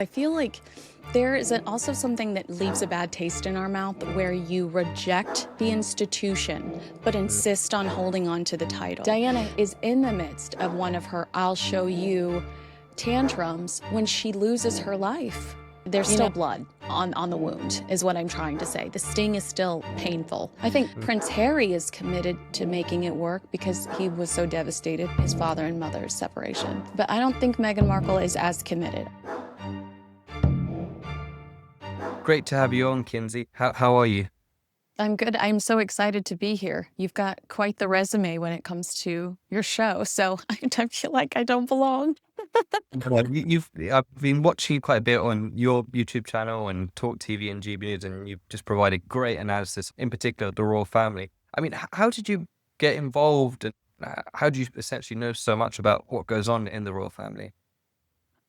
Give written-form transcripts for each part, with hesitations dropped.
I feel like there is also something that leaves a bad taste in our mouth where you reject the institution but Mm. insist on holding on to the title. Diana is in the midst of one of her "I'll show you" tantrums when she loses her life. There's still blood on the wound, is what I'm trying to say. The sting is still painful. I think Mm. Prince Harry is committed to making it work because he was so devastated, his father and mother's separation. But I don't think Meghan Markle is as committed. Great to have you on, Kinsey. How are you? I'm good. I'm so excited to be here. You've got quite the resume when it comes to your show, so I don't feel like I don't belong. Well, I've been watching you quite a bit on your YouTube channel and Talk TV and GB News, and you've just provided great analysis, in particular the royal family. I mean, how did you get involved, and how do you essentially know so much about what goes on in the royal family?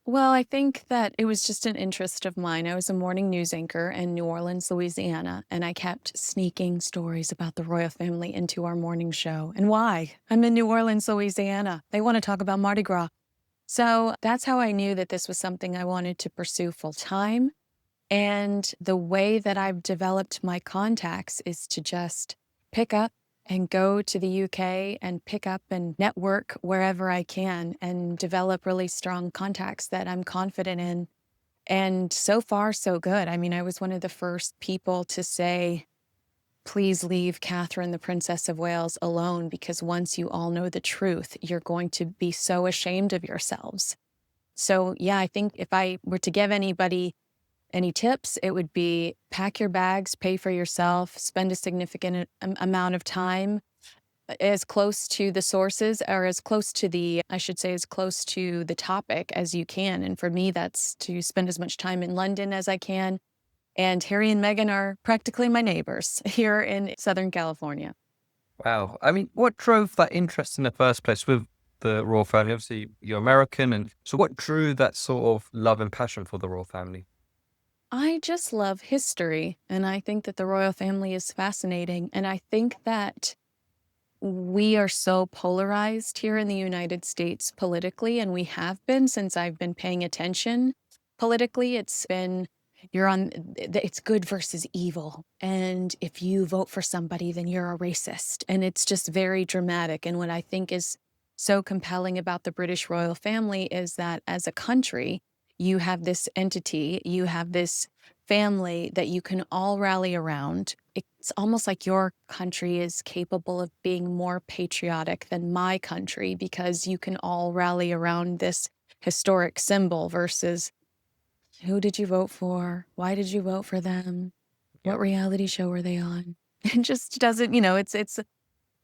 Well, I think that it was just an interest of mine. I was a morning news anchor in New Orleans, Louisiana, and I kept sneaking stories about the royal family into our morning show. And why? I'm in New Orleans, Louisiana. They want to talk about Mardi Gras. So that's how I knew that this was something I wanted to pursue full time. And the way that I've developed my contacts is to just pick up and go to the UK and pick up and network wherever I can and develop really strong contacts that I'm confident in. And so far, so good. I mean, I was one of the first people to say, please leave Catherine, the Princess of Wales, alone, because once you all know the truth, you're going to be so ashamed of yourselves. So, yeah, I think if I were to give anybody any tips, it would be pack your bags, pay for yourself, spend a significant amount of time as close to the sources or as close to the, I should say, as close to the topic as you can. And for me, that's to spend as much time in London as I can. And Harry and Meghan are practically my neighbors here in Southern California. Wow. I mean, what drove that interest in the first place with the royal family? Obviously, you're American, and so what drew that sort of love and passion for the royal family? I just love history, and I think that the royal family is fascinating. And I think that we are so polarized here in the United States politically, and we have been since I've been paying attention politically. It's been you're on it's good versus evil. And if you vote for somebody, then you're a racist. And it's just very dramatic. And what I think is so compelling about the British royal family is that as a country, you have this entity, you have this family that you can all rally around. It's almost like your country is capable of being more patriotic than my country because you can all rally around this historic symbol versus who did you vote for? Why did you vote for them? Yeah. What reality show were they on? It just doesn't, it's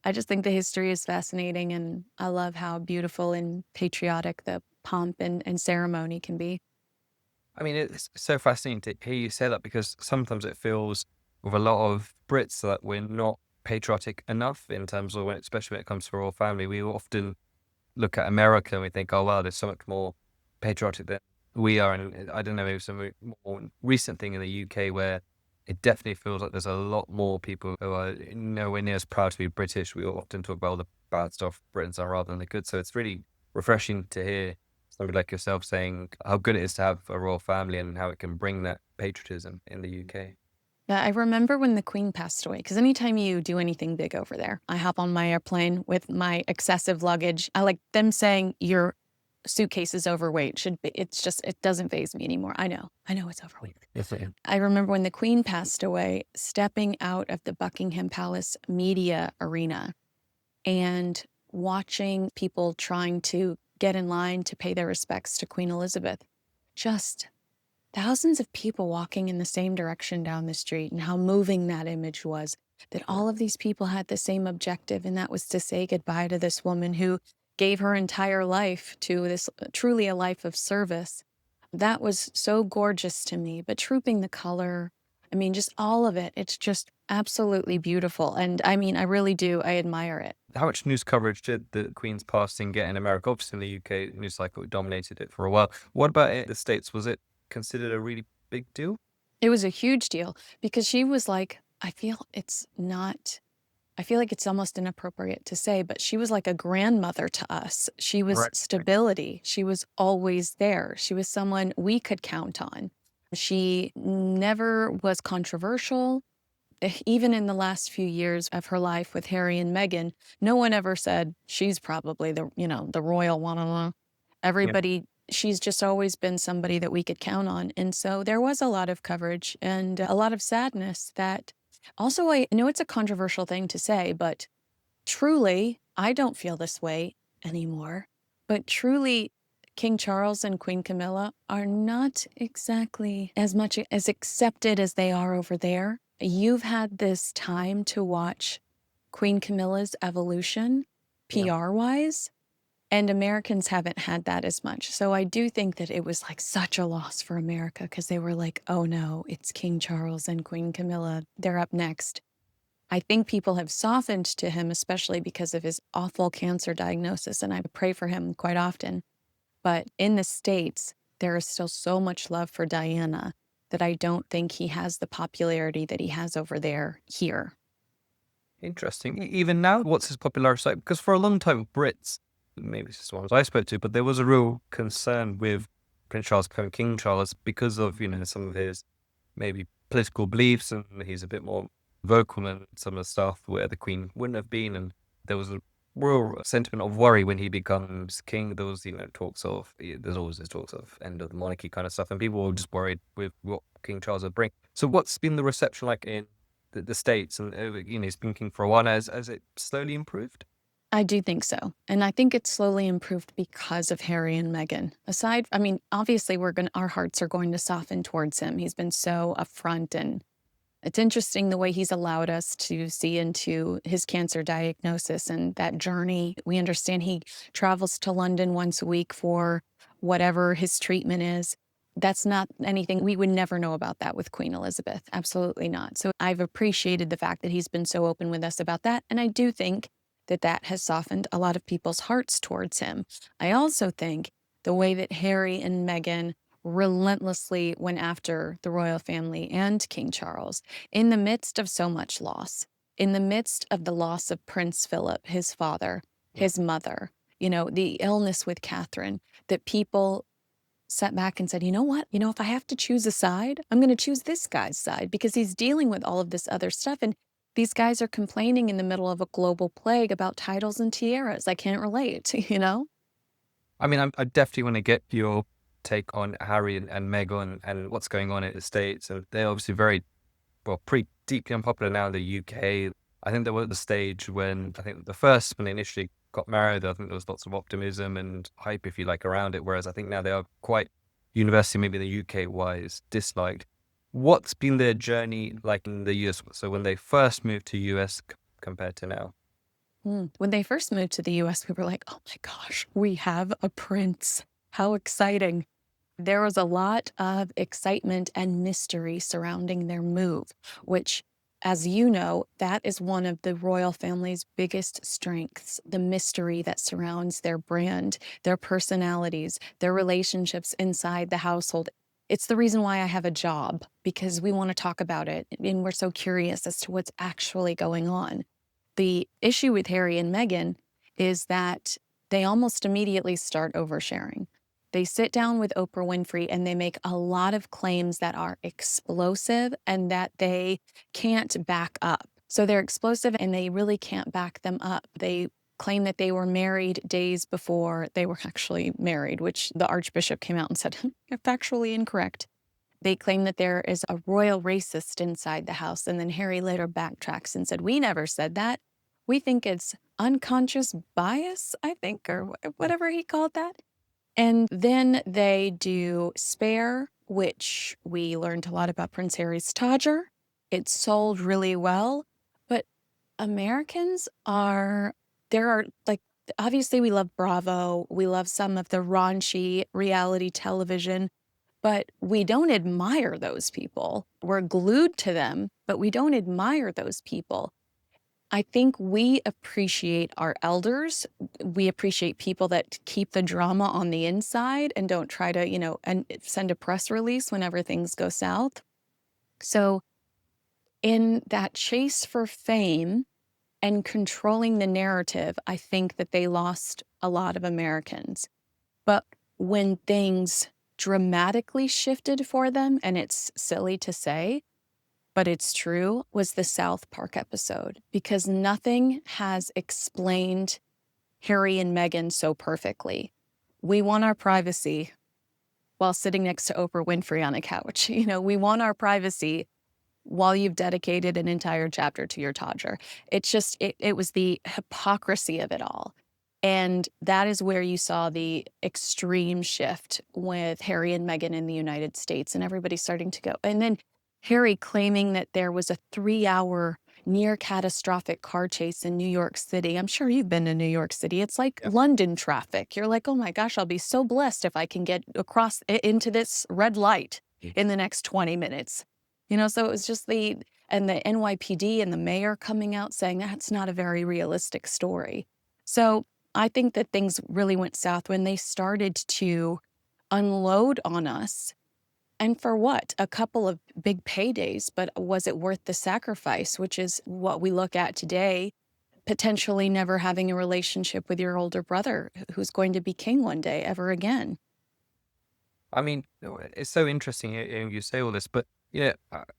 I just think the history is fascinating and I love how beautiful and patriotic the pomp and ceremony can be. I mean, it's so fascinating to hear you say that because sometimes it feels with a lot of Brits that we're not patriotic enough in terms of when, especially when it comes to royal family. We often look at America and we think, oh, wow, there's so much more patriotic than we are. And I don't know, maybe some more recent thing in the UK where it definitely feels like there's a lot more people who are nowhere near as proud to be British. We often talk about all the bad stuff Britons are rather than the good. So it's really refreshing to hear somebody like yourself saying how good it is to have a royal family and how it can bring that patriotism in the UK. Yeah, I remember when the Queen passed away, because anytime you do anything big over there, I hop on my airplane with my excessive luggage. I like them saying your suitcase is overweight. Should be, it's just, it doesn't faze me anymore. I know it's overweight. Yes, I am. I remember when the Queen passed away, stepping out of the Buckingham Palace media arena and watching people trying to get in line to pay their respects to Queen Elizabeth. Just thousands of people walking in the same direction down the street, and how moving that image was, that all of these people had the same objective, and that was to say goodbye to this woman who gave her entire life to this truly a life of service. That was so gorgeous to me. But trooping the color, I mean, just all of it, it's just absolutely beautiful. And I mean, I really do, I admire it. How much news coverage did the Queen's passing get in America? Obviously, in the UK, news cycle dominated it for a while. What about in the States? Was it considered a really big deal? It was a huge deal because she was like, I feel it's not I feel like it's almost inappropriate to say, but she was like a grandmother to us. She was Right. stability. She was always there. She was someone we could count on. She never was controversial. Even in the last few years of her life with Harry and Meghan, no one ever said she's probably the royal one. Yeah. Everybody, she's just always been somebody that we could count on. And so there was a lot of coverage and a lot of sadness that also, I know it's a controversial thing to say, but truly, I don't feel this way anymore. But truly, King Charles and Queen Camilla are not exactly as much as accepted as they are over there. You've had this time to watch Queen Camilla's evolution, Yeah. PR wise, and Americans haven't had that as much. So I do think that it was like such a loss for America because they were like, oh no, it's King Charles and Queen Camilla. They're up next. I think people have softened to him, especially because of his awful cancer diagnosis, and I pray for him quite often. But in the States, there is still so much love for Diana that I don't think he has the popularity that he has over there here. Interesting. Even now, what's his popularity like? Because for a long time, Brits, maybe it's just the ones I spoke to, but there was a real concern with Prince Charles becoming King Charles because of, some of his maybe political beliefs, and he's a bit more vocal in some of the stuff where the Queen wouldn't have been. And there was a real sentiment of worry when he becomes king. There was, talks of, there's always this talks of end of the monarchy kind of stuff, and people were just worried with what King Charles would bring. So what's been the reception like in the States? And, he's been king for a while. Has it slowly improved? I do think so. And I think it's slowly improved because of Harry and Meghan. I mean, obviously our hearts are going to soften towards him. He's been so upfront, and it's interesting the way he's allowed us to see into his cancer diagnosis and that journey. We understand he travels to London once a week for whatever his treatment is. That's not anything we would never know about that with Queen Elizabeth. Absolutely not. So I've appreciated the fact that he's been so open with us about that. And I do think that that has softened a lot of people's hearts towards him. I also think the way that Harry and Meghan relentlessly went after the royal family and King Charles in the midst of so much loss, in the midst of the loss of Prince Philip, his father, Yeah. his mother, the illness with Catherine, that people sat back and said, you know what? If I have to choose a side, I'm going to choose this guy's side because he's dealing with all of this other stuff. And these guys are complaining in the middle of a global plague about titles and tiaras. I can't relate, you know? I mean, I definitely want to get your take on Harry and Meghan and what's going on in the States. And they're obviously very, well, pretty deeply unpopular now in the UK. I think they were at the stage when when they initially got married, I think there was lots of optimism and hype, if you like, around it. Whereas I think now they are quite universally, maybe the UK wise, disliked. What's been their journey like in the US? So when they first moved to US compared to now? When they first moved to the US, we were like, oh my gosh, we have a prince. How exciting. There was a lot of excitement and mystery surrounding their move, which, as you know, that is one of the royal family's biggest strengths, the mystery that surrounds their brand, their personalities, their relationships inside the household. It's the reason why I have a job, because we want to talk about it and we're so curious as to what's actually going on. The issue with Harry and Meghan is that they almost immediately start oversharing. They sit down with Oprah Winfrey and they make a lot of claims that are explosive and that they can't back up. So they're explosive and they really can't back them up. They claim that they were married days before they were actually married, which the Archbishop came out and said, you're factually incorrect. They claim that there is a royal racist inside the house. And then Harry later backtracks and said, we never said that. We think it's unconscious bias, I think, or whatever he called that. And then they do Spare, which we learned a lot about Prince Harry's Todger. It sold really well. But Americans there are like, obviously we love Bravo. We love some of the raunchy reality television, but we don't admire those people. We're glued to them, but we don't admire those people. I think we appreciate our elders. We appreciate people that keep the drama on the inside and don't try to, and send a press release whenever things go south. So in that chase for fame, and controlling the narrative, I think that they lost a lot of Americans. But when things dramatically shifted for them, and it's silly to say, but it's true, was the South Park episode, because nothing has explained Harry and Meghan so perfectly. We want our privacy while sitting next to Oprah Winfrey on a couch. We want our privacy while you've dedicated an entire chapter to your toddler. It was the hypocrisy of it all. And that is where you saw the extreme shift with Harry and Meghan in the United States, and everybody starting to go. And then Harry claiming that there was a 3-hour near catastrophic car chase in New York City. I'm sure you've been to New York City. It's like Yeah. London traffic. You're like, oh my gosh, I'll be so blessed if I can get across into this red light in the next 20 minutes. So it was just and the NYPD and the mayor coming out saying that's not a very realistic story. So I think that things really went south when they started to unload on us. And for what? A couple of big paydays, but was it worth the sacrifice, which is what we look at today, potentially never having a relationship with your older brother who's going to be king one day ever again. I mean, it's so interesting hearing you say all this, but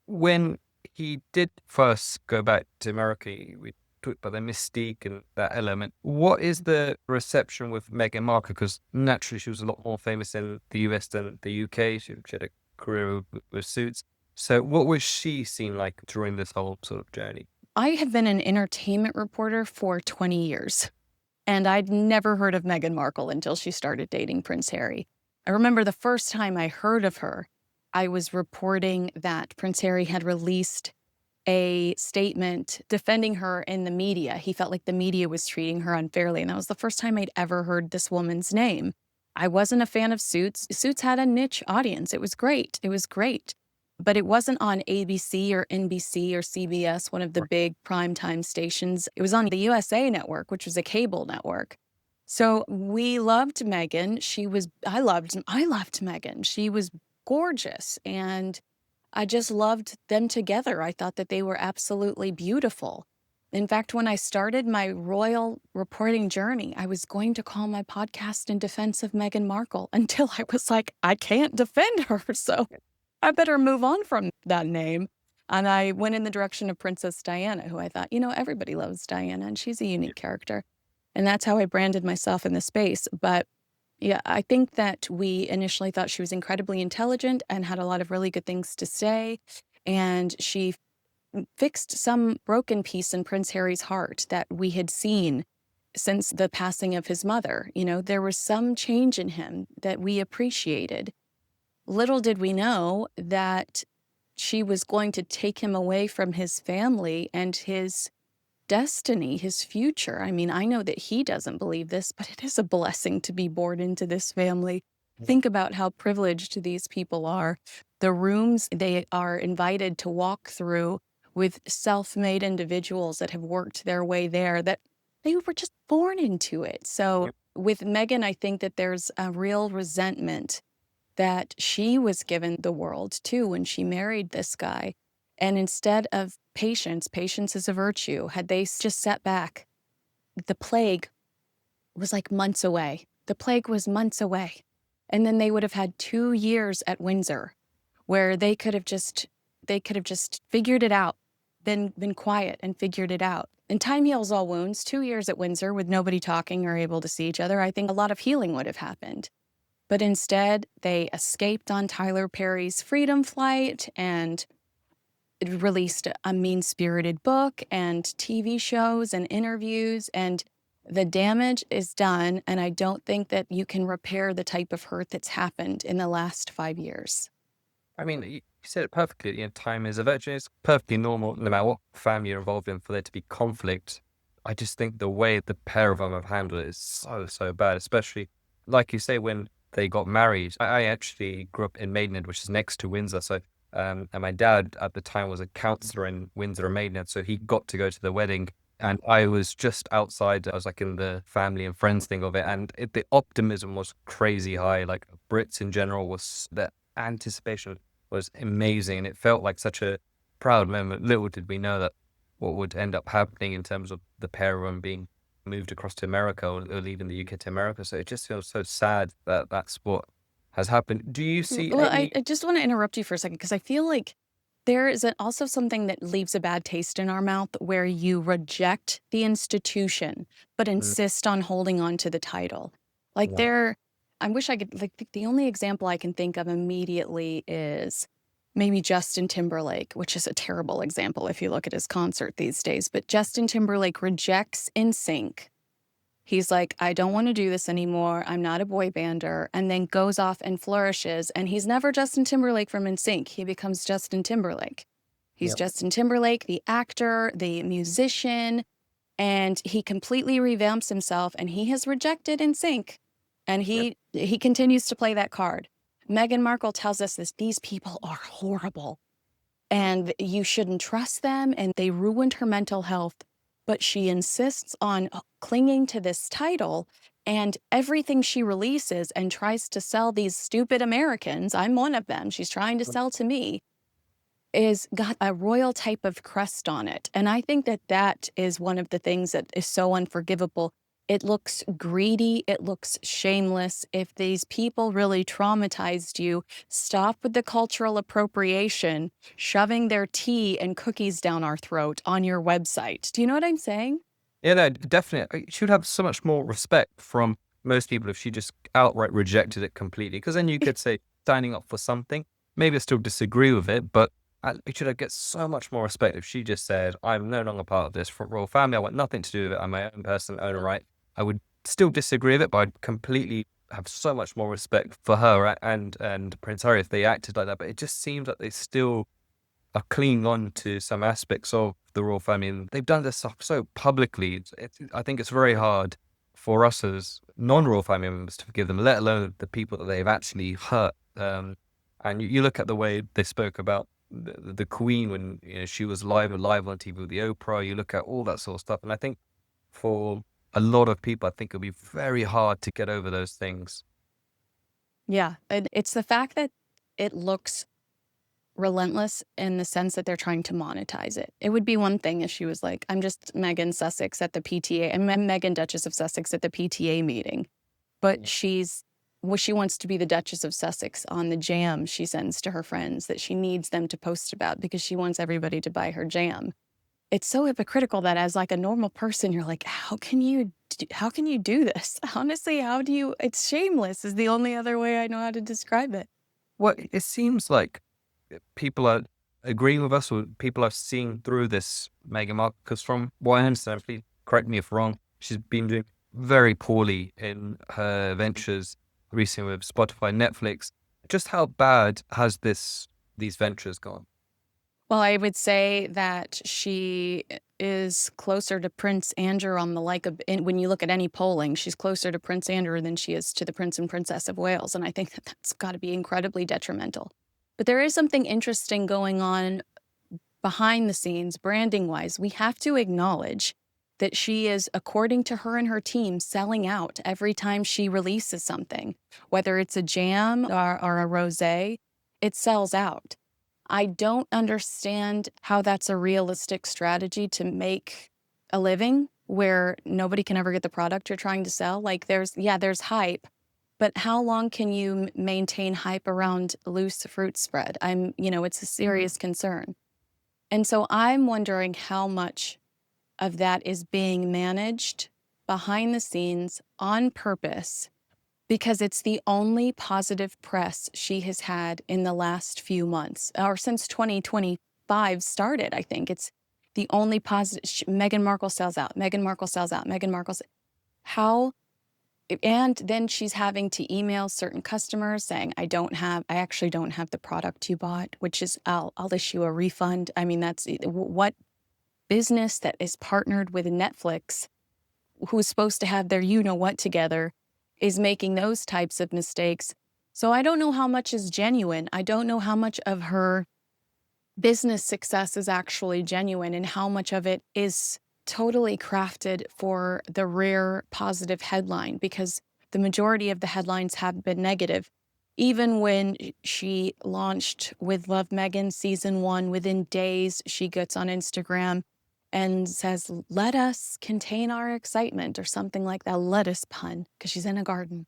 when he did first go back to America, we talked about the mystique and that element. What is the reception with Meghan Markle? Because naturally, she was a lot more famous in the US than the UK. She had a career with Suits. So, what was she seen like during this whole sort of journey? I have been an entertainment reporter for 20 years. And I'd never heard of Meghan Markle until she started dating Prince Harry. I remember the first time I heard of her, I was reporting that Prince Harry had released a statement defending her in the media. He felt like the media was treating her unfairly. And that was the first time I'd ever heard this woman's name. I wasn't a fan of Suits. Suits had a niche audience. It was great. It was great. But it wasn't on ABC or NBC or CBS, one of the Right. big primetime stations. It was on the USA Network, which was a cable network. So we loved Meghan. I loved Meghan. She was gorgeous. And I just loved them together. I thought that they were absolutely beautiful. In fact, when I started my royal reporting journey, I was going to call my podcast in defense of Meghan Markle until I was like, I can't defend her. So I better move on from that name. And I went in the direction of Princess Diana, who I thought, everybody loves Diana and she's a Yeah. unique character. And that's how I branded myself in the space. But yeah, I think that we initially thought she was incredibly intelligent and had a lot of really good things to say. And she fixed some broken piece in Prince Harry's heart that we had seen since the passing of his mother. There was some change in him that we appreciated. Little did we know that she was going to take him away from his family and his destiny, his future. I mean, I know that he doesn't believe this, but it is a blessing to be born into this family. Yeah. Think about how privileged these people are. The rooms they are invited to walk through with self-made individuals that have worked their way there, that they were just born into it. So Yeah. with Meghan, I think that there's a real resentment that she was given the world too when she married this guy. And instead of patience is a virtue, had they just sat back, the plague was like months away. The plague was months away. And then they would have had 2 years at Windsor where they could have just figured it out, been quiet and figured it out. And time heals all wounds. 2 years at Windsor with nobody talking or able to see each other, I think a lot of healing would have happened. But instead, they escaped on Tyler Perry's Freedom Flight and released a mean-spirited book and TV shows and interviews, and the damage is done, and I don't think that you can repair the type of hurt that's happened in the last 5 years. I mean, you said it perfectly. Time is a virtue. It's perfectly normal, no matter what family you're involved in, for there to be conflict. I just think the way the pair of them have handled it is so, so bad, especially, like you say, when they got married. I actually grew up in Maidenhead, which is next to Windsor. So, and my dad at the time was a counsellor in Windsor and Maidenhead. So he got to go to the wedding. And I was just outside. I was like in the family and friends thing of it. And the optimism was crazy high. Like Brits in general, was the anticipation was amazing, and it felt like such a proud moment. Little did we know that what would end up happening in terms of the pair of them being moved across to America, or leaving the UK to America. So it just feels so sad that that's what has happened. Do you see Well, I, any? I just want to interrupt you for a second because I feel like there is also something that leaves a bad taste in our mouth where you reject the institution but Mm, insist on holding on to the title. Like no. there, I wish I could, like, the only example I can think of immediately is maybe Justin Timberlake, which is a terrible example if you look at his concert these days. But Justin Timberlake rejects NSYNC. He's like, I don't want to do this anymore. I'm not a boy bander. And then goes off and flourishes. And he's never Justin Timberlake from NSYNC. He becomes Justin Timberlake. He's Yep. Justin Timberlake, the actor, the musician, and he completely revamps himself. And he has rejected NSYNC, and Yep. he continues to play that card. Meghan Markle tells us this: these people are horrible and you shouldn't trust them, and they ruined her mental health. But she insists on clinging to this title, and everything she releases and tries to sell these stupid Americans, I'm one of them, she's trying to sell to me, is got a royal type of crest on it. And I think that that is one of the things that is so unforgivable. It looks greedy, it looks shameless. If these people really traumatized you, stop with the cultural appropriation, shoving their tea and cookies down our throat on your website. Do you know what I'm saying? Yeah, no, definitely. She would have so much more respect from most people if she just outright rejected it completely. Because then you could say signing up for something. Maybe I still disagree with it, but it should get so much more respect if she just said, "I'm no longer part of this royal family. I want nothing to do with it. I'm my own person, own right." I would still disagree with it, but I'd completely have so much more respect for her and Prince Harry if they acted like that. But it just seems like they still are clinging on to some aspects of the royal family, and they've done this stuff so publicly. I think it's very hard for us as non-royal family members to forgive them, let alone the people that they've actually hurt. And you look at the way they spoke about the Queen when she was live on TV with the Oprah. You look at all that sort of stuff, and I think for a lot of people, I think it'll be very hard to get over those things. Yeah. And it's the fact that it looks relentless in the sense that they're trying to monetize it. It would be one thing if she was like, I'm just Megan Sussex at the PTA, I'm Megan Duchess of Sussex at the PTA meeting. But she wants to be the Duchess of Sussex on the jam she sends to her friends that she needs them to post about because she wants everybody to buy her jam. It's so hypocritical that as like a normal person, you're like, how can you do this? Honestly, how do you, it's shameless is the only other way I know how to describe it. Well, it seems like people are agreeing with us, or people are seeing through this Meghan Markle. Because from what I understand, please correct me if wrong, she's been doing very poorly in her ventures recently with Spotify, Netflix. Just how bad has these ventures gone? Well, I would say that she is closer to Prince Andrew on the when you look at any polling, she's closer to Prince Andrew than she is to the Prince and Princess of Wales. And I think that that's got to be incredibly detrimental. But there is something interesting going on behind the scenes, branding wise. We have to acknowledge that she is, according to her and her team, selling out every time she releases something, whether it's a jam or a rose, it sells out. I don't understand how that's a realistic strategy to make a living where nobody can ever get the product you're trying to sell. Like there's hype, but how long can you maintain hype around loose fruit spread? It's a serious concern. And so I'm wondering how much of that is being managed behind the scenes on purpose because it's the only positive press she has had in the last few months, or since 2025 started, I think. It's the only positive. Meghan Markle sells out. Meghan Markle sells out. Meghan Markle. How? And then she's having to email certain customers saying, I actually don't have the product you bought, which is, I'll issue a refund. I mean, that's what business that is partnered with Netflix, who's supposed to have their you know what together, is making those types of mistakes. So I don't know how much is genuine. I don't know how much of her business success is actually genuine and how much of it is totally crafted for the rare positive headline, because the majority of the headlines have been negative. Even when she launched with Love Meghan season 1, within days she gets on Instagram and says, "Let us contain our excitement," or something like that, lettuce pun, because she's in a garden.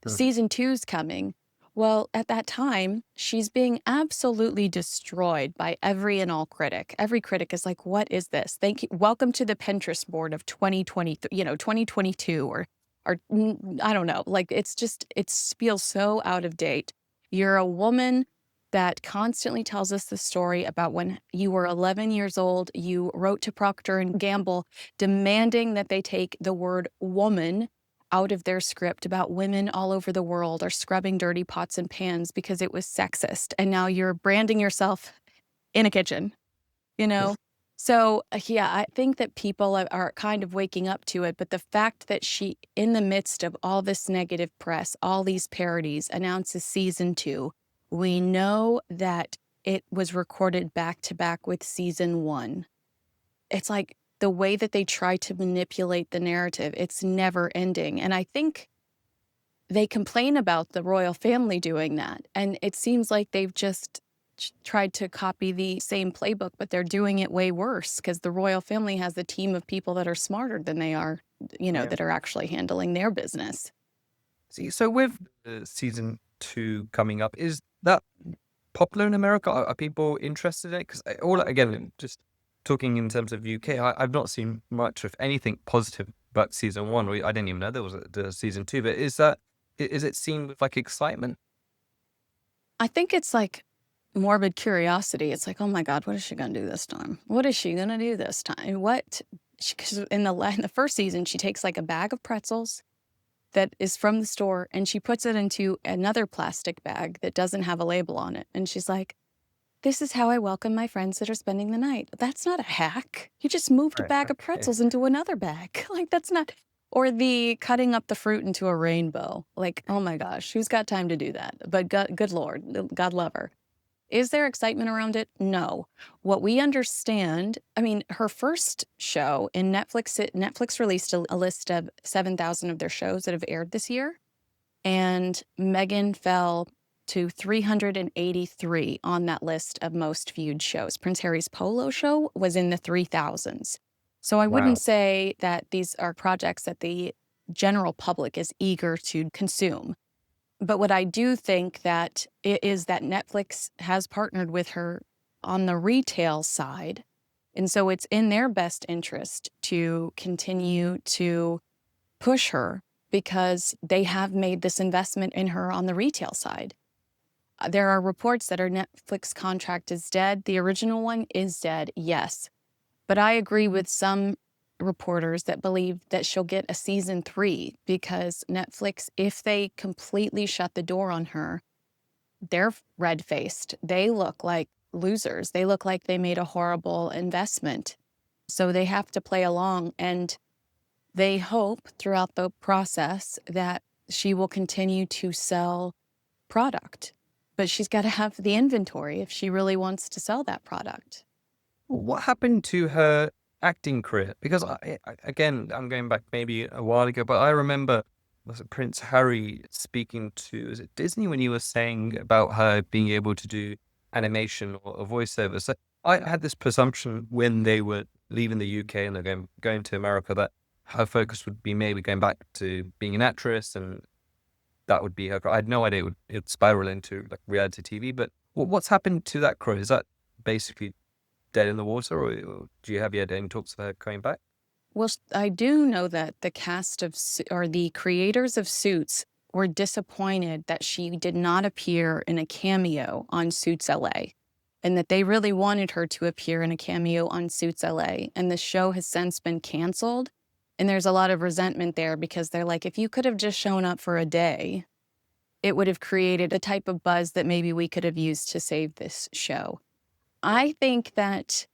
Mhm. Season two's coming. Well, at that time, she's being absolutely destroyed by every and all critic. Every critic is like, "What is this? Thank you. Welcome to the Pinterest board of 2020, 2022 or I don't know. Like it's just it feels so out of date. You're a woman that constantly tells us the story about when you were 11 years old, you wrote to Procter and Gamble demanding that they take the word woman out of their script about women all over the world are scrubbing dirty pots and pans because it was sexist. And now you're branding yourself in a kitchen, you know? So, yeah, I think that people are kind of waking up to it. But the fact that she, in the midst of all this negative press, all these parodies, announces season two, we know that it was recorded back to back with season one. It's like the way that they try to manipulate the narrative, it's never ending. And I think they complain about the royal family doing that. And it seems like they've just tried to copy the same playbook, but they're doing it way worse because the royal family has a team of people that are smarter than they are, Yeah. that are actually handling their business. See, so with season two coming up, is that popular in America? Are people interested in it? Because all again, just talking in terms of UK, I've not seen much of anything positive about season one. I didn't even know there was the season two. But is it seen with like excitement? I think it's like morbid curiosity. It's like, oh my God, what is she going to do this time? What is she going to do this time? What? Because in the first season, she takes like a bag of pretzels that is from the store and she puts it into another plastic bag that doesn't have a label on it. And she's like, "This is how I welcome my friends that are spending the night." That's not a hack. You just moved a Right. bag of Okay. pretzels into another bag. Like, that's not. Or the cutting up the fruit into a rainbow. Like, oh my gosh, who's got time to do that? But good Lord, God love her. Is there excitement around it? No. What we understand, I mean, her first show in Netflix released a list of 7,000 of their shows that have aired this year, and Meghan fell to 383 on that list of most viewed shows. Prince Harry's polo show was in the 3,000s. So I wouldn't Wow. say that these are projects that the general public is eager to consume. But what I do think that is that Netflix has partnered with her on the retail side. And so it's in their best interest to continue to push her because they have made this investment in her on the retail side. There are reports that her Netflix contract is dead. The original one is dead, yes. But I agree with some reporters that believe that she'll get a season three because Netflix, if they completely shut the door on her, they're red faced. They look like losers. They look like they made a horrible investment. So they have to play along. And they hope throughout the process that she will continue to sell product. But she's got to have the inventory if she really wants to sell that product. What happened to her acting career? Because again, I'm going back maybe a while ago, but I remember was it Prince Harry speaking to is it Disney when he was saying about her being able to do animation or a voiceover. So I had this presumption when they were leaving the UK and they're going to America that her focus would be maybe going back to being an actress and that would be her. I had no idea it would spiral into like reality TV. But what's happened to that career? Is that basically dead in the water, or do you have had any talks of her coming back? Well, I do know that the cast of or the creators of Suits were disappointed that she did not appear in a cameo on Suits LA, and that they really wanted her to appear in a cameo on Suits LA. And the show has since been canceled. And there's a lot of resentment there because they're like, if you could have just shown up for a day, it would have created a type of buzz that maybe we could have used to save this show. I think that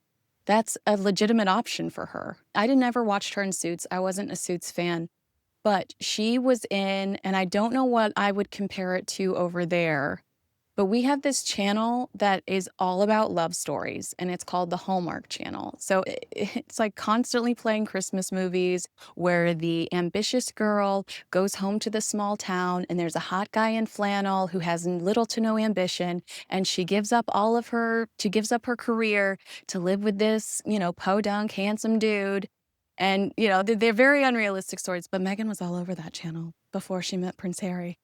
that's a legitimate option for her. I didn't ever watched her in Suits. I wasn't a Suits fan, but she was in, and I don't know what I would compare it to over there, But we have this channel that is all about love stories, and it's called the Hallmark Channel. So it's like constantly playing Christmas movies where the ambitious girl goes home to the small town and there's a hot guy in flannel who has little to no ambition, and she gives up her career to live with this, podunk, handsome dude. And, they're very unrealistic stories, but Meghan was all over that channel before she met Prince Harry.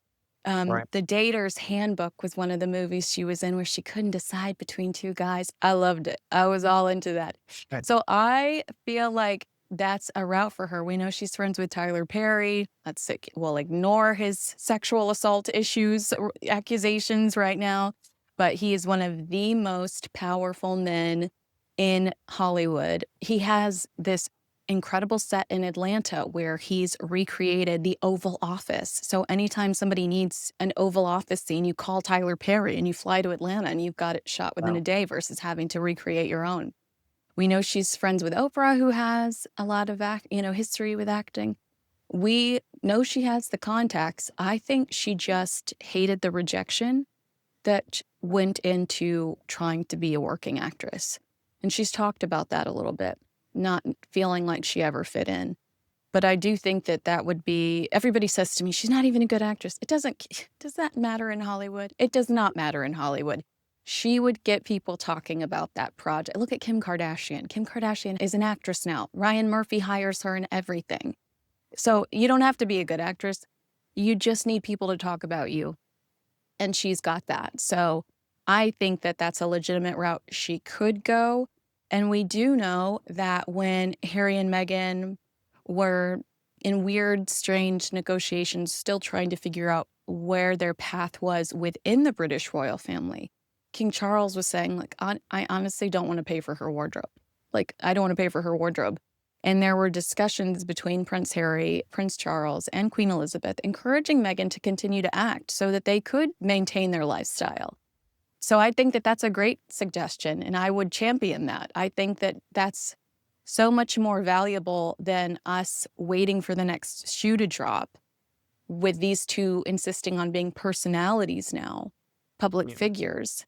Right. The Dater's Handbook was one of the movies she was in where she couldn't decide between 2 guys. I loved it. I was all into that. Right. So I feel like that's a route for her. We know she's friends with Tyler Perry. We'll ignore his sexual assault accusations right now, but he is one of the most powerful men in Hollywood. He has this incredible set in Atlanta where he's recreated the Oval Office. So anytime somebody needs an Oval Office scene, you call Tyler Perry and you fly to Atlanta and you've got it shot within a Wow. day versus having to recreate your own. We know she's friends with Oprah, who has a lot of history with acting. We know she has the contacts. I think she just hated the rejection that went into trying to be a working actress. And she's talked about that a little bit, not feeling like she ever fit in. But I do think that that would be everybody says to me, "She's not even a good actress." It doesn't does that matter in Hollywood? It does not matter in Hollywood. She would get people talking about that project. Look at Kim Kardashian. Kim Kardashian is an actress now. Ryan Murphy hires her in everything. So you don't have to be a good actress. You just need people to talk about you, and she's got that. So I think that that's a legitimate route she could go. And we do know that when Harry and Meghan were in weird, strange negotiations, still trying to figure out where their path was within the British royal family, King Charles was saying, like, I honestly don't want to pay for her wardrobe. Like, I don't want to pay for her wardrobe. And there were discussions between Prince Harry, Prince Charles, and Queen Elizabeth encouraging Meghan to continue to act so that they could maintain their lifestyle. So I think that that's a great suggestion, and I would champion that. I think that that's so much more valuable than us waiting for the next shoe to drop with these two insisting on being personalities now, public Yeah. figures,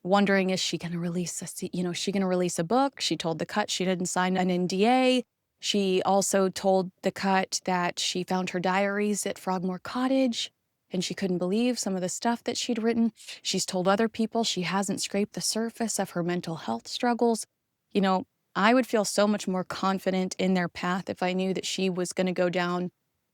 wondering, is she going to release is she going to release a book? She told The Cut she didn't sign an NDA. She also told The Cut that she found her diaries at Frogmore Cottage and she couldn't believe some of the stuff that she'd written. She's told other people she hasn't scraped the surface of her mental health struggles. You know, I would feel so much more confident in their path if I knew that she was going to go down.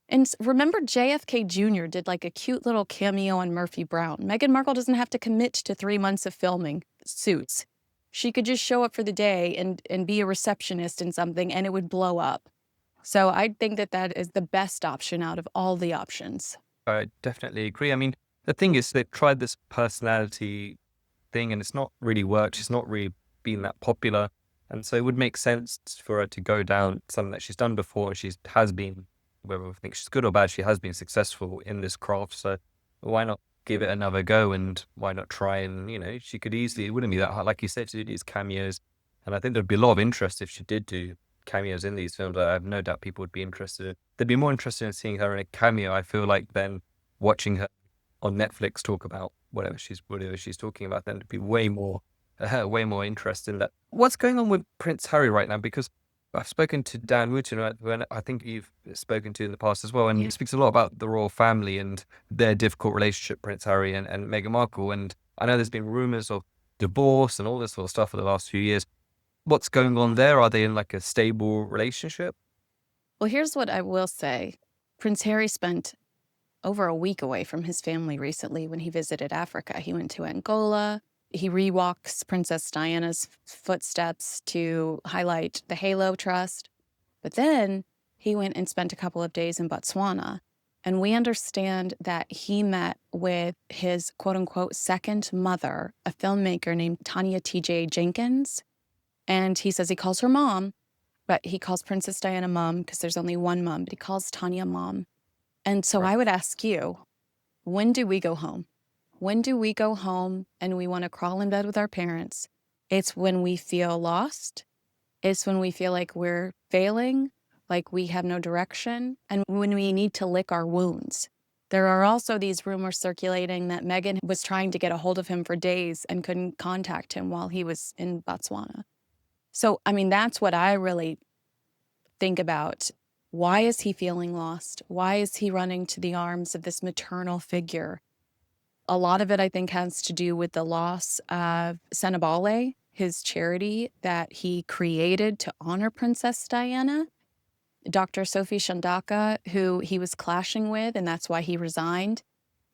And remember, JFK Jr. did like a cute little cameo on Murphy Brown. Meghan Markle doesn't have to commit to 3 months of filming Suits. She could just show up for the day and be a receptionist in something and it would blow up. So I think that that is the best option out of all the options. I definitely agree. I mean, the thing is, they've tried this personality thing and it's not really worked. She's not really been that popular. And so it would make sense for her to go down something that she's done before. And has been, whether we think she's good or bad, she has been successful in this craft. So why not give it another go and why not try? And, she could easily, it wouldn't be that hard, like you said, to do these cameos. And I think there'd be a lot of interest if she did do cameos in these films. I have no doubt people would be interested. They'd be more interested in seeing her in a cameo, I feel like, than watching her on Netflix talk about whatever she's talking about. Then it'd be way more interest in that. What's going on with Prince Harry right now? Because I've spoken to Dan Wooten, who I think you've spoken to in the past as well, and he Yeah. speaks a lot about the royal family and their difficult relationship, Prince Harry and Meghan Markle. And I know there's been rumors of divorce and all this sort of stuff for the last few years. What's going on there? Are they in like a stable relationship? Well, here's what I will say. Prince Harry spent over a week away from his family recently when he visited Africa. He went to Angola. He rewalks Princess Diana's footsteps to highlight the Halo Trust. But then he went and spent a couple of days in Botswana. And we understand that he met with his quote unquote second mother, a filmmaker named Tanya TJ Jenkins. And he says he calls her mom, but he calls Princess Diana mom because there's only one mom, but he calls Tanya mom. And so Right. I would ask you, when do we go home? When do we go home and we want to crawl in bed with our parents? It's when we feel lost. It's when we feel like we're failing, like we have no direction, and when we need to lick our wounds. There are also these rumors circulating that Meghan was trying to get a hold of him for days and couldn't contact him while he was in Botswana. So, I mean, that's what I really think about. Why is he feeling lost? Why is he running to the arms of this maternal figure? A lot of it, I think, has to do with the loss of Senabale, his charity that he created to honor Princess Diana. Dr. Sophie Shandaka, who he was clashing with, and that's why he resigned,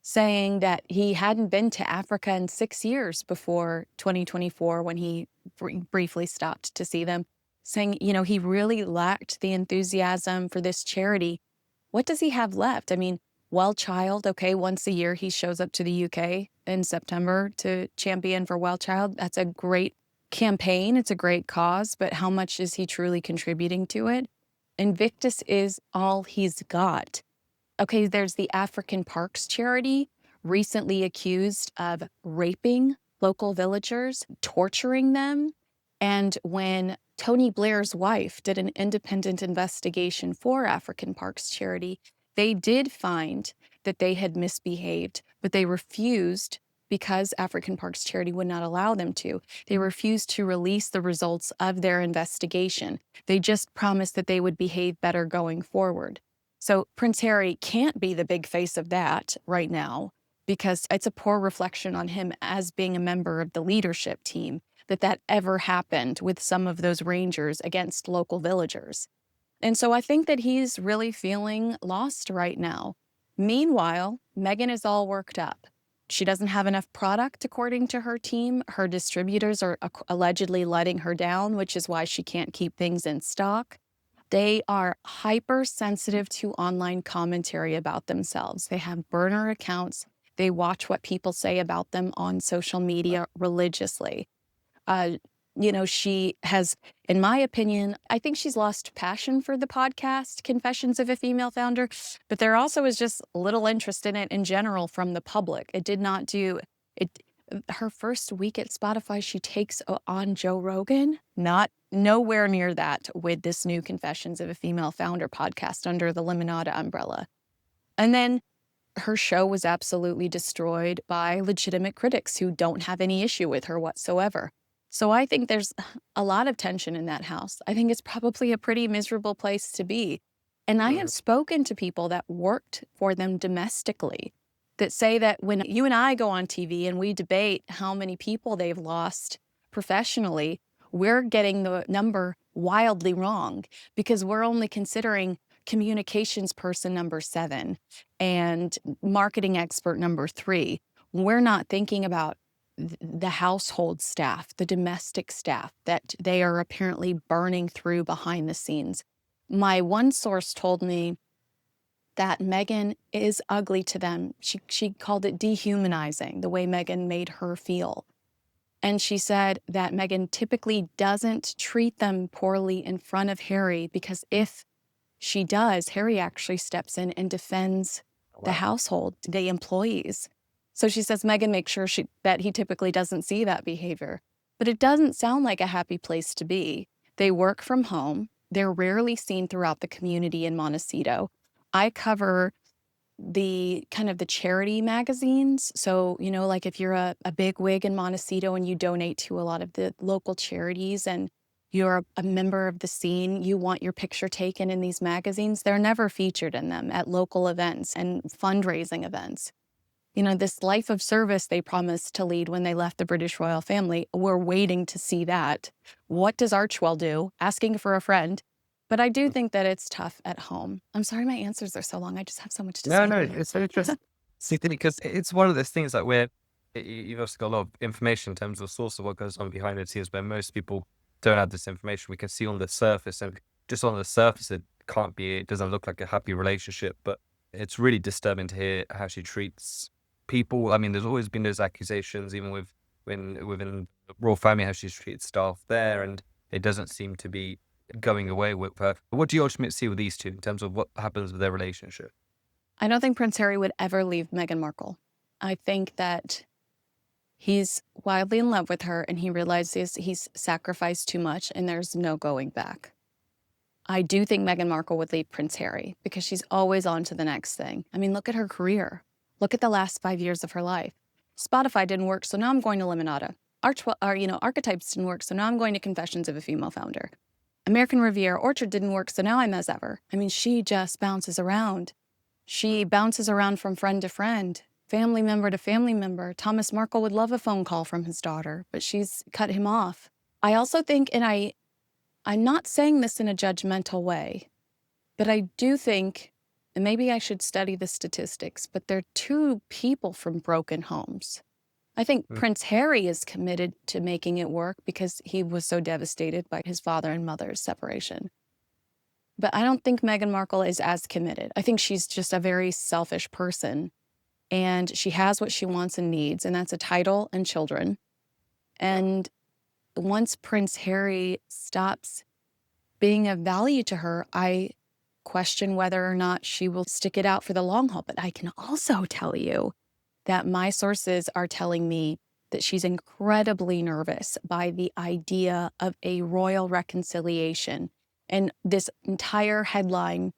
saying that he hadn't been to Africa in 6 years before 2024 when he briefly stopped to see them, saying, he really lacked the enthusiasm for this charity. What does he have left? I mean, Well Child, okay, once a year he shows up to the UK in September to champion for Well Child. That's a great campaign. It's a great cause, but how much is he truly contributing to it? Invictus is all he's got. Okay, there's the African Parks charity, recently accused of raping local villagers, torturing them. And when Tony Blair's wife did an independent investigation for African Parks charity, they did find that they had misbehaved, but they refused, because African Parks charity would not allow them to. They refused to release the results of their investigation. They just promised that they would behave better going forward. So Prince Harry can't be the big face of that right now, because it's a poor reflection on him as being a member of the leadership team that ever happened with some of those rangers against local villagers. And so I think that he's really feeling lost right now. Meanwhile, Meghan is all worked up. She doesn't have enough product, according to her team. Her distributors are allegedly letting her down, which is why she can't keep things in stock. They are hypersensitive to online commentary about themselves. They have burner accounts. They watch what people say about them on social media religiously. Uh, she has, in my opinion, I think she's lost passion for the podcast, Confessions of a Female Founder, but there also is just little interest in it in general from the public. It did not do it. Her first week at Spotify, she takes on Joe Rogan, not nowhere near that with this new Confessions of a Female Founder podcast under the Limonada umbrella. And then her show was absolutely destroyed by legitimate critics who don't have any issue with her whatsoever. So I think there's a lot of tension in that house. I think it's probably a pretty miserable place to be. And I have spoken to people that worked for them domestically that say that when you and I go on TV and we debate how many people they've lost professionally, we're getting the number wildly wrong, because we're only considering communications person number 7 and marketing expert number 3. We're not thinking about the household staff, the domestic staff that they are apparently burning through behind the scenes. My one source told me that Meghan is ugly to them. She called it dehumanizing, the way Meghan made her feel. And she said that Meghan typically doesn't treat them poorly in front of Harry, because if she does, Harry actually steps in and defends the Wow. household, the employees. So she says Meghan makes sure that he typically doesn't see that behavior. But it doesn't sound like a happy place to be. They work from home. They're rarely seen throughout the community in Montecito. I cover the kind of the charity magazines. So, like if you're a big wig in Montecito and you donate to a lot of the local charities and you're a member of the scene, you want your picture taken in these magazines, they're never featured in them at local events and fundraising events. This life of service they promised to lead when they left the British royal family, we're waiting to see that. What does Archwell do? Asking for a friend. But I do think that it's tough at home. I'm sorry my answers are so long. I just have so much to No, say. no, it's so interesting. See, because it's one of those things that where you've also got a lot of information in terms of the source of what goes on behind the scenes, where most people don't have this information. We can see on the surface, and just on the surface, it doesn't look like a happy relationship, but it's really disturbing to hear how she treats people. I mean, there's always been those accusations, even within the royal family, how she's treated staff there, and it doesn't seem to be going away with her. What do you ultimately see with these two in terms of what happens with their relationship? I don't think Prince Harry would ever leave Meghan Markle. I think that he's wildly in love with her and he realizes he's sacrificed too much and there's no going back. I do think Meghan Markle would leave Prince Harry because she's always on to the next thing. I mean, look at her career. Look at the last 5 years of her life. Spotify didn't work, so now I'm going to Limonada. Archetypes didn't work, so now I'm going to Confessions of a Female Founder. American Riviera Orchard didn't work, so now I'm As Ever. I mean, she just bounces around. She bounces around from friend to friend, family member to family member. Thomas Markle would love a phone call from his daughter, but she's cut him off. I also think, and I'm not saying this in a judgmental way, but I do think, and maybe I should study the statistics, but they're two people from broken homes. I think Mm. Prince Harry is committed to making it work because he was so devastated by his father and mother's separation. But I don't think Meghan Markle is as committed. I think she's just a very selfish person, and she has what she wants and needs, and that's a title and children. And once Prince Harry stops being of value to her, I question whether or not she will stick it out for the long haul. But I can also tell you that my sources are telling me that she's incredibly nervous by the idea of a royal reconciliation. And this entire headline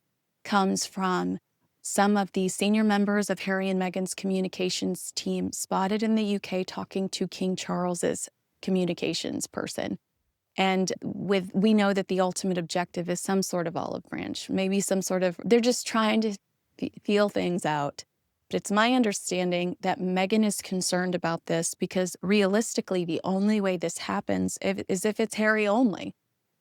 comes from some of the senior members of Harry and Meghan's communications team spotted in the UK talking to King Charles's communications person. And we know that the ultimate objective is some sort of olive branch, maybe some sort of, they're just trying to feel things out. But it's my understanding that Meghan is concerned about this because realistically, the only way this happens is if it's Harry only.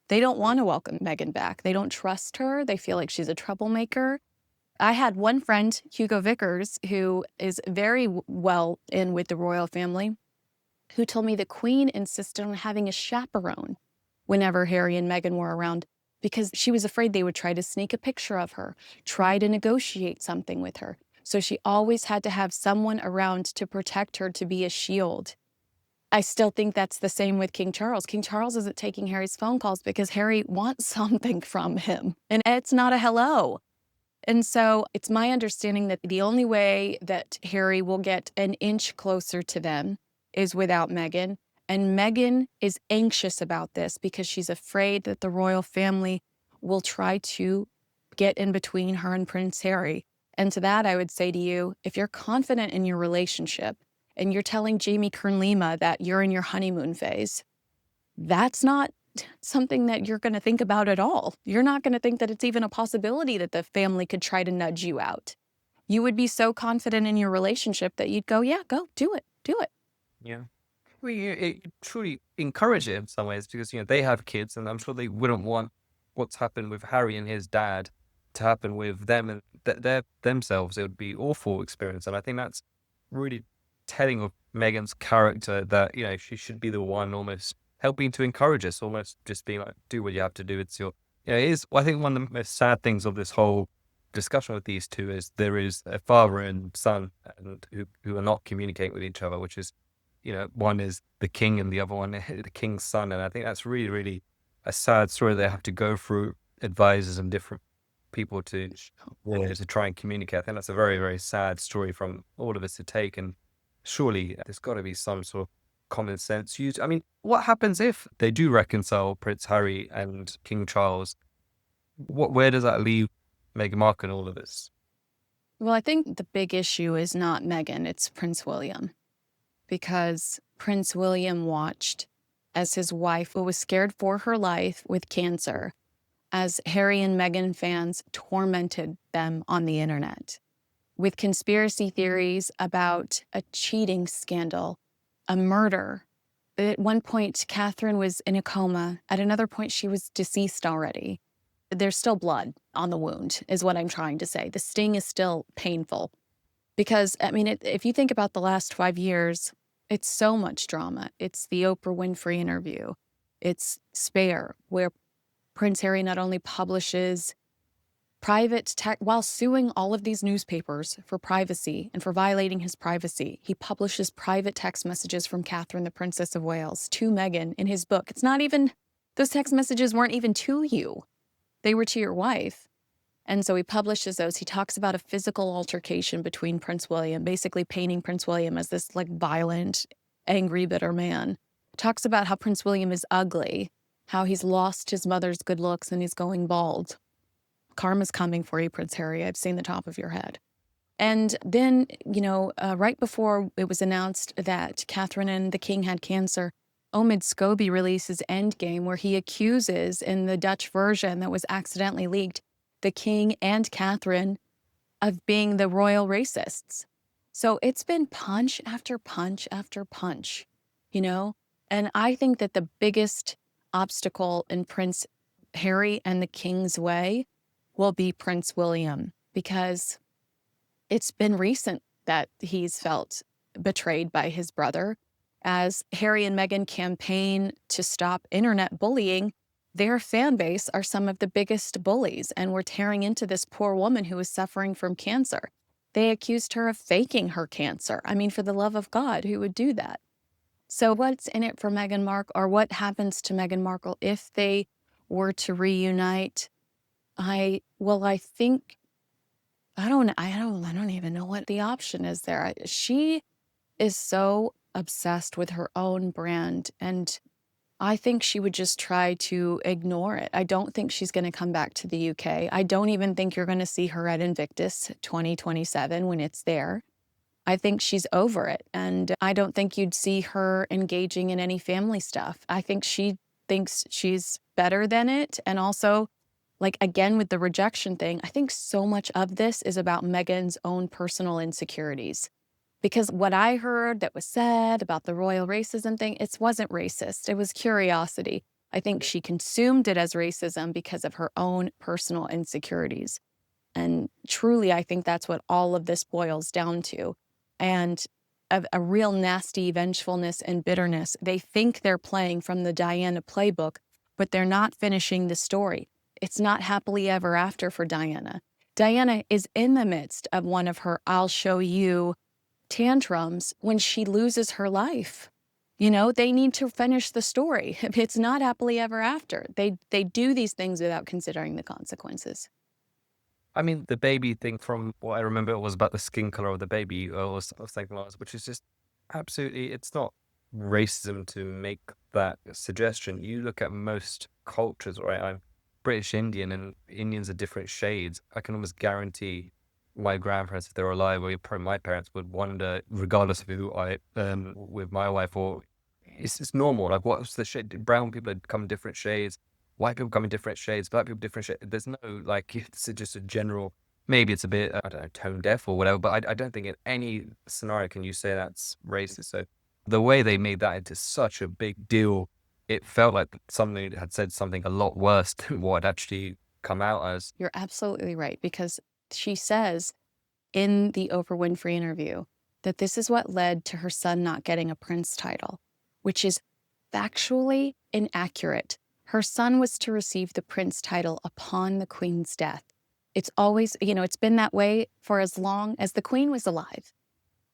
They don't want to welcome Meghan back. They don't trust her. They feel like she's a troublemaker. I had one friend, Hugo Vickers, who is very well in with the royal family, who told me the Queen insisted on having a chaperone whenever Harry and Meghan were around because she was afraid they would try to sneak a picture of her, try to negotiate something with her. So she always had to have someone around to protect her, to be a shield. I still think that's the same with King Charles. King Charles isn't taking Harry's phone calls because Harry wants something from him, and it's not a hello. And so it's my understanding that the only way that Harry will get an inch closer to them is without Meghan. And Meghan is anxious about this because she's afraid that the royal family will try to get in between her and Prince Harry. And to that, I would say to you, if you're confident in your relationship and you're telling Jamie Kern-Lima that you're in your honeymoon phase, that's not something that you're going to think about at all. You're not going to think that it's even a possibility that the family could try to nudge you out. You would be so confident in your relationship that you'd go, yeah, go, do it, do it. Yeah. Well, it truly encourage it in some ways because, they have kids and I'm sure they wouldn't want what's happened with Harry and his dad to happen with them and their themselves. It would be awful experience. And I think that's really telling of Meghan's character that, she should be the one almost helping to encourage us, almost just being like, do what you have to do. It's your, it is, I think one of the most sad things of this whole discussion with these two is there is a father and son and who are not communicating with each other, which is, one is the king and the other one the king's son. And I think that's really, really a sad story. They have to go through advisors and different people to try and communicate. I think that's a very, very sad story from all of us to take. And surely there's got to be some sort of common sense used. I mean, what happens if they do reconcile Prince Harry and King Charles? Where does that leave Meghan Markle and all of this? Well, I think the big issue is not Meghan, it's Prince William. Because Prince William watched as his wife, who was scared for her life with cancer, as Harry and Meghan fans tormented them on the internet with conspiracy theories about a cheating scandal, a murder. At one point, Catherine was in a coma. At another point, she was deceased already. There's still blood on the wound, is what I'm trying to say. The sting is still painful. Because, I mean, if you think about the last 5 years, it's so much drama. It's the Oprah Winfrey interview. It's Spare, where Prince Harry not only publishes private tech while suing all of these newspapers for privacy and for violating his privacy. He publishes private text messages from Catherine, the Princess of Wales, to Meghan in his book. It's not even, those text messages weren't even to you. They were to your wife. And so he publishes those. He talks about a physical altercation between Prince William, basically painting Prince William as this like violent, angry, bitter man. Talks about how Prince William is ugly. how he's lost his mother's good looks and he's going bald. Karma's coming for you, Prince Harry. I've seen the top of your head. And then, right before it was announced that Catherine and the king had cancer, Omid Scobie releases Endgame, where he accuses, in the Dutch version that was accidentally leaked, the king and Catherine of being the royal racists. So it's been punch after punch after punch, you know? And I think that the biggest obstacle in Prince Harry and the king's way will be Prince William, because it's been recent that he's felt betrayed by his brother. As Harry and Meghan campaign to stop internet bullying, their fan base are some of the biggest bullies, and were tearing into this poor woman who was suffering from cancer. They accused her of faking her cancer. I mean, for the love of God, who would do that? So what's in it for Meghan Markle, or what happens to Meghan Markle if they were to reunite? I think I don't even know what the option is there. She is so obsessed with her own brand, and I think she would just try to ignore it. I don't think she's going to come back to the UK. I don't even think you're going to see her at Invictus 2027 when it's there. I think she's over it, and I don't think you'd see her engaging in any family stuff. I think she thinks she's better than it, and also, like, again, with the rejection thing, I think so much of this is about Meghan's own personal insecurities. Because what I heard that was said about the royal racism thing, it wasn't racist. It was curiosity. I think she consumed it as racism because of her own personal insecurities. And truly, I think that's what all of this boils down to. And a real nasty vengefulness and bitterness. They think they're playing from the Diana playbook, but they're not finishing the story. It's not happily ever after for Diana. Diana is in the midst of one of her "I'll show you" tantrums when she loses her life. They need to finish the story. It's not happily ever after. They do these things without considering the consequences. I mean, the baby thing, from what I remember, it was about the skin color of the baby, or something like that, which is just absolutely, it's not racism to make that suggestion. You look at most cultures, right? I'm British Indian, and Indians are different shades. I can almost guarantee my grandparents, if they were alive, or probably my parents, would wonder, regardless of who with my wife, or it's normal. Like, what's the shade? Brown people come in different shades. White people come in different shades, black people different shades. There's no, like, it's just a general, maybe it's a bit, I don't know, tone deaf or whatever, but I don't think in any scenario can you say that's racist. So the way they made that into such a big deal, it felt like somebody had said something a lot worse than what it actually come out as. You're absolutely right, because she says in the Oprah Winfrey interview that this is what led to her son not getting a prince title, which is factually inaccurate. Her son was to receive the prince title upon the queen's death. It's always, it's been that way for as long as the queen was alive.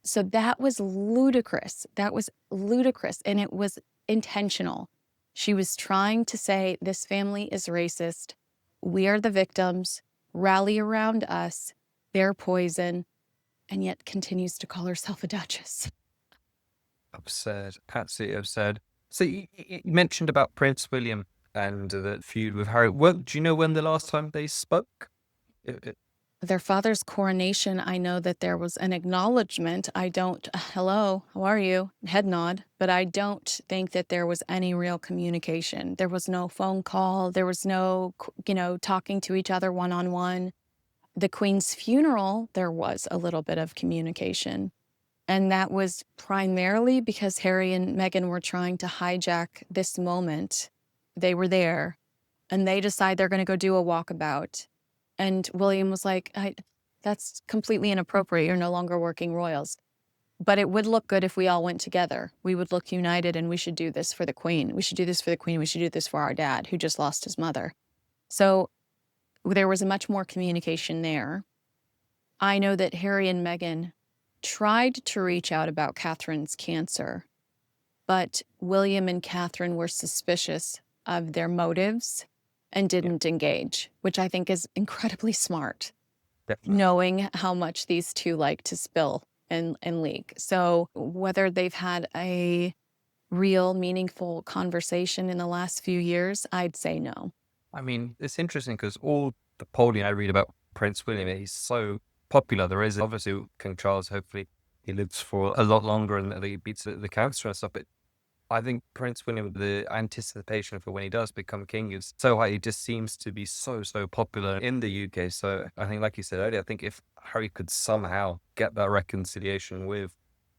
So that was ludicrous. That was ludicrous, and it was intentional. She was trying to say, this family is racist. We are the victims. Rally around us. They're poison. And yet continues to call herself a duchess. Absurd, absolutely absurd. So you mentioned about Prince William and the feud with Harry. Well, do you know when the last time they spoke? Their father's coronation, I know that there was an acknowledgement. I don't, hello, how are you? Head nod. But I don't think that there was any real communication. There was no phone call. There was no, talking to each other one-on-one. The Queen's funeral, there was a little bit of communication. And that was primarily because Harry and Meghan were trying to hijack this moment. They were there, and they decide they're going to go do a walkabout. And William was like, that's completely inappropriate. You're no longer working royals. But it would look good if we all went together. We would look united, and we should do this for the Queen. We should do this for the Queen. We should do this for our dad, who just lost his mother. So there was much more communication there. I know that Harry and Meghan tried to reach out about Catherine's cancer, but William and Catherine were suspicious of their motives and didn't engage, which I think is incredibly smart, Definitely. knowing how much these two like to spill and leak. So whether they've had a real, meaningful conversation in the last few years, I'd say no. I mean, it's interesting because all the polling I read about Prince William, he's so popular. There is obviously King Charles, hopefully he lives for a lot longer and that he beats the cancer and stuff. But I think Prince William, the anticipation for when he does become king is so high. He just seems to be so popular in the UK. So I think, like you said earlier, I think if Harry could somehow get that reconciliation with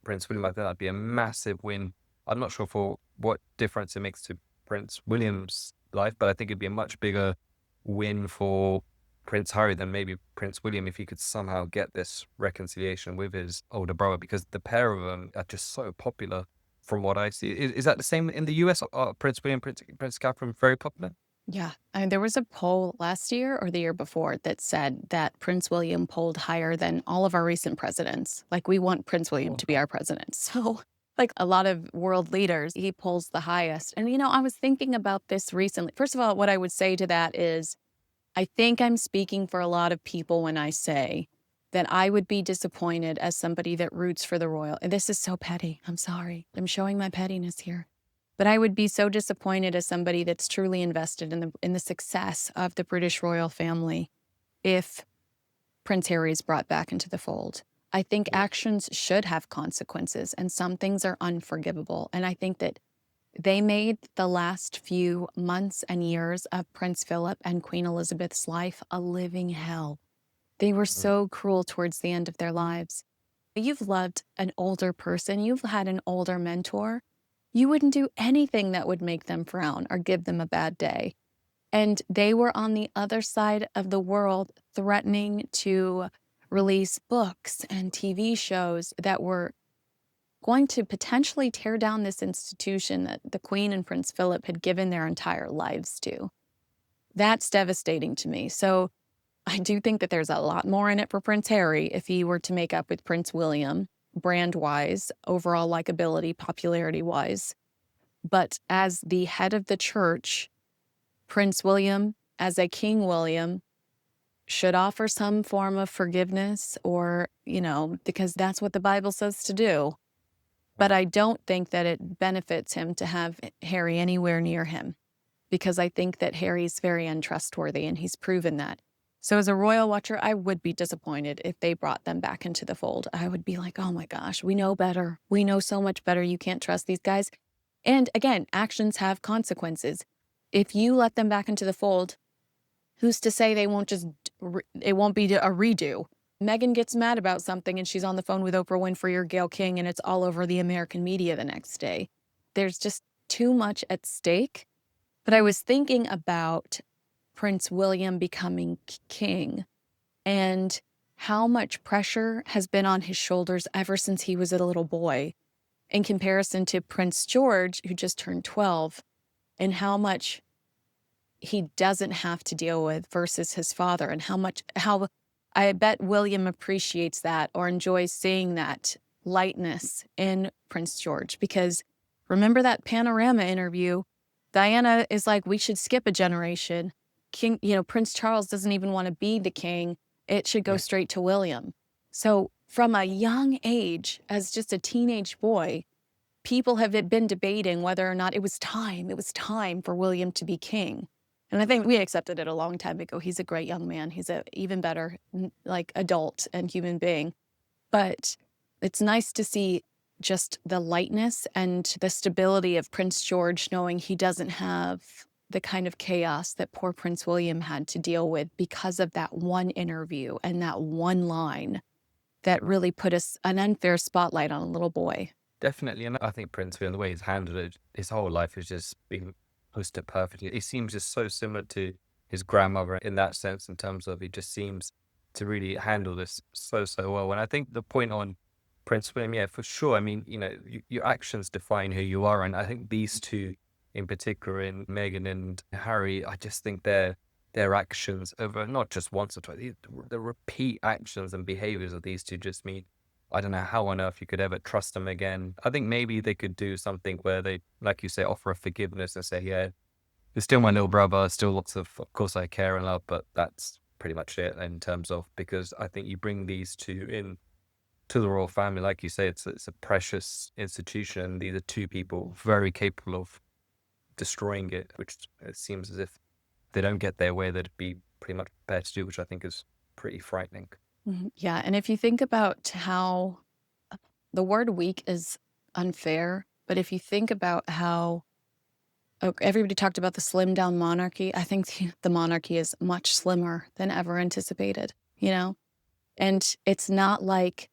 Prince William, I think that'd be a massive win. I'm not sure for what difference it makes to Prince William's life, but I think it'd be a much bigger win for Prince Harry than maybe Prince William if he could somehow get this reconciliation with his older brother, because the pair of them are just so popular from what I see. Is that the same in the US? Are Prince William, Prince Catherine very popular? Yeah. I mean, there was a poll last year or the year before that said that Prince William polled higher than all of our recent presidents. Like, we want Prince William Oh, to be our president. So, like a lot of world leaders, he polls the highest. And, I was thinking about this recently. First of all, what I would say to that is I think I'm speaking for a lot of people when I say that I would be disappointed as somebody that roots for the royal. And this is so petty. I'm sorry. I'm showing my pettiness here. But I would be so disappointed as somebody that's truly invested in the success of the British royal family if Prince Harry is brought back into the fold. I think yeah. actions should have consequences, and some things are unforgivable. And I think that they made the last few months and years of Prince Philip and Queen Elizabeth's life a living hell. They were Mm, so cruel towards the end of their lives. You've loved an older person, you've had an older mentor. You wouldn't do anything that would make them frown or give them a bad day. And they were on the other side of the world threatening to release books and TV shows that were going to potentially tear down this institution that the Queen and Prince Philip had given their entire lives to. That's devastating to me. So I do think that there's a lot more in it for Prince Harry if he were to make up with Prince William, brand wise, overall likability, popularity wise. But as the head of the church, Prince William, as a King William, should offer some form of forgiveness or, because that's what the Bible says to do. But I don't think that it benefits him to have Harry anywhere near him because I think that Harry's very untrustworthy and he's proven that. So as a royal watcher, I would be disappointed if they brought them back into the fold. I would be like, oh my gosh, we know better. We know so much better. You can't trust these guys. And again, actions have consequences. If you let them back into the fold, who's to say they won't it won't be a redo? Meghan gets mad about something and she's on the phone with Oprah Winfrey or Gayle King and it's all over the American media the next day. There's just too much at stake. But I was thinking about Prince William becoming king and how much pressure has been on his shoulders ever since he was a little boy in comparison to Prince George, who just turned 12, and how much he doesn't have to deal with versus his father, and how I bet William appreciates that or enjoys seeing that lightness in Prince George. Because remember that Panorama interview? Diana is like, we should skip a generation. Prince Charles doesn't even want to be the king. It should go yeah. straight to William. So from a young age, as just a teenage boy, people have been debating whether or not it was time for William to be king. And I think we accepted it a long time ago. He's a great young man. He's a even better like adult and human being. But it's nice to see just the lightness and the stability of Prince George, knowing he doesn't have the kind of chaos that poor Prince William had to deal with because of that one interview and that one line that really put an unfair spotlight on a little boy. Definitely, and I think Prince William, the way he's handled it, his whole life has just been hosted perfectly. He seems just so similar to his grandmother in that sense, in terms of he just seems to really handle this so well. And I think the point on Prince William, yeah, for sure. I mean, your actions define who you are, and I think these two, in particular, in Meghan and Harry, I just think their actions over not just once or twice, the repeat actions and behaviors of these two just mean I don't know how on earth you could ever trust them again. I think maybe they could do something where they, like you say, offer a forgiveness and say, yeah, you're still my little brother, still of course I care and love, but that's pretty much it in terms of, because I think you bring these two in to the royal family. Like you say, it's a precious institution. These are two people very capable of destroying it, which it seems as if they don't get their way, they'd be pretty much prepared to do, which I think is pretty frightening. Yeah, and if you think about how the word weak is unfair, but if you think about how everybody talked about the slim down monarchy, I think the monarchy is much slimmer than ever anticipated, you know? And it's not like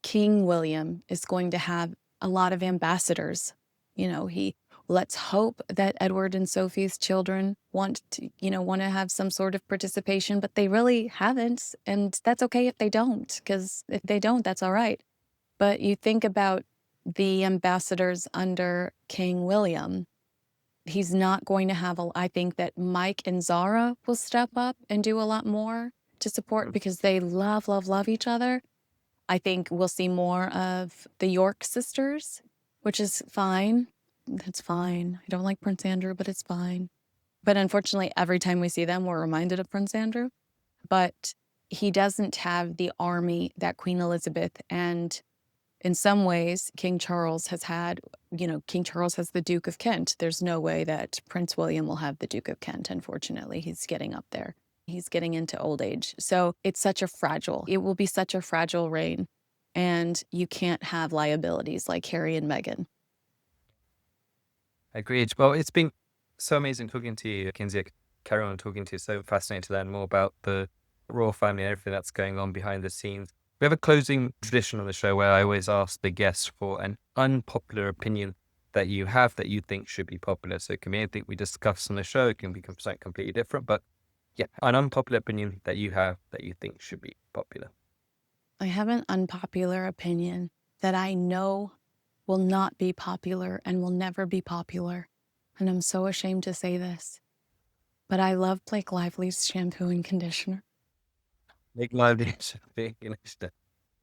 King William is going to have a lot of ambassadors. Let's hope that Edward and Sophie's children want to have some sort of participation, but they really haven't. And that's okay if they don't, because if they don't, that's all right. But you think about the ambassadors under King William, he's not going to have I think that Mike and Zara will step up and do a lot more to support because they love, love, love each other. I think we'll see more of the York sisters, which is fine. That's fine. I don't like Prince Andrew, but it's fine. But unfortunately, every time we see them, we're reminded of Prince Andrew. But he doesn't have the army that Queen Elizabeth and in some ways King Charles has had. King Charles has the Duke of Kent. There's no way that Prince William will have the Duke of Kent, unfortunately. He's getting up there. He's getting into old age. So it will be such a fragile reign. And you can't have liabilities like Harry and Meghan. Agreed. Well, it's been so amazing talking to you, Kinsey. I could carry on talking to you. So fascinating to learn more about the royal family and everything that's going on behind the scenes. We have a closing tradition on the show where I always ask the guests for an unpopular opinion that you have that you think should be popular. So it can be anything we discuss on the show. It can be something completely different. But yeah, an unpopular opinion that you have that you think should be popular. I have an unpopular opinion that I know will not be popular and will never be popular. And I'm so ashamed to say this, but I love Blake Lively's shampoo and conditioner. Make lively.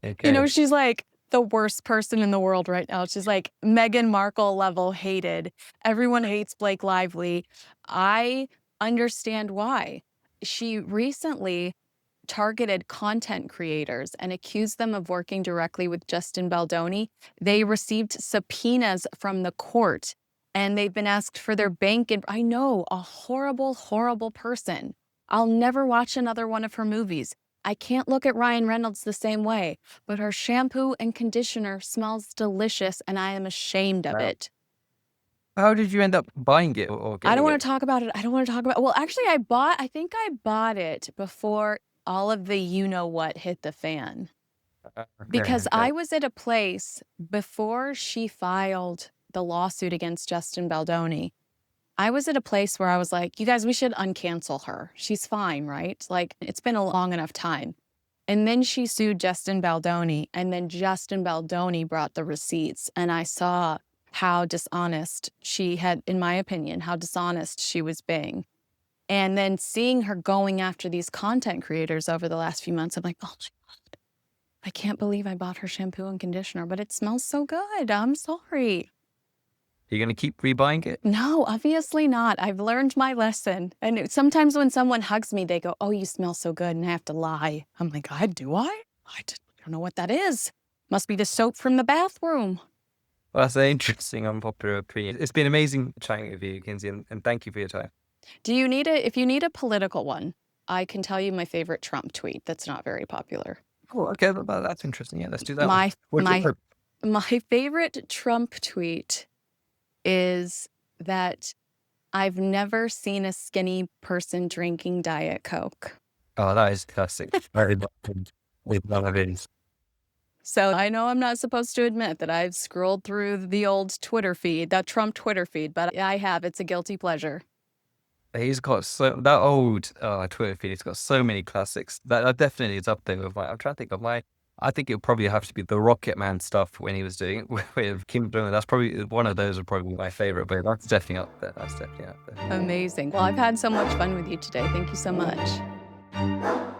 Okay. She's like the worst person in the world right now. She's like Meghan Markle level hated. Everyone hates Blake Lively. I understand why. She recently targeted content creators and accused them of working directly with Justin Baldoni. They received subpoenas from the court and they've been asked for their bank. And I know, a horrible, horrible person. I'll never watch another one of her movies. I can't look at Ryan Reynolds the same way, but her shampoo and conditioner smells delicious and I am ashamed of Wow. it. How did you end up buying it or I don't getting want it? to talk about it. Well, actually, I think I bought it before all of the you-know-what hit the fan. Because Okay. I was at a place before she filed the lawsuit against Justin Baldoni. I was at a place where I was like, you guys, we should uncancel her. She's fine, right? Like, it's been a long enough time. And then she sued Justin Baldoni, and then Justin Baldoni brought the receipts, and I saw how dishonest she had, in my opinion, how dishonest she was being. And then seeing her going after these content creators over the last few months, I'm like, oh my God, I can't believe I bought her shampoo and conditioner, but it smells so good. I'm sorry. You're going to keep rebuying it? No, obviously not. I've learned my lesson. And sometimes when someone hugs me, they go, oh, you smell so good. And I have to lie. I'm like, do I? I don't know what that is. Must be the soap from the bathroom. Well, that's an interesting unpopular opinion. It's been amazing chatting with you, Kinsey, and thank you for your time. If you need a political one, I can tell you my favorite Trump tweet that's not very popular. Oh, okay, that's interesting. Yeah, let's do that My one. my my favorite Trump tweet is that I've never seen a skinny person drinking Diet Coke. Oh, that is classic. Very with none of it. So I know I'm not supposed to admit that I've scrolled through the old Twitter feed, that Trump Twitter feed, but I have. It's a guilty pleasure. He's got that old Twitter feed. He's got so many classics. That definitely is up there with my. I'm trying to think of my. I think it'll probably have to be the Rocket Man stuff when he was doing it with Kim Jong. That's probably one of those. Would probably be my favorite, but that's definitely up there. That's definitely up there. Amazing. Well, I've had so much fun with you today. Thank you so much.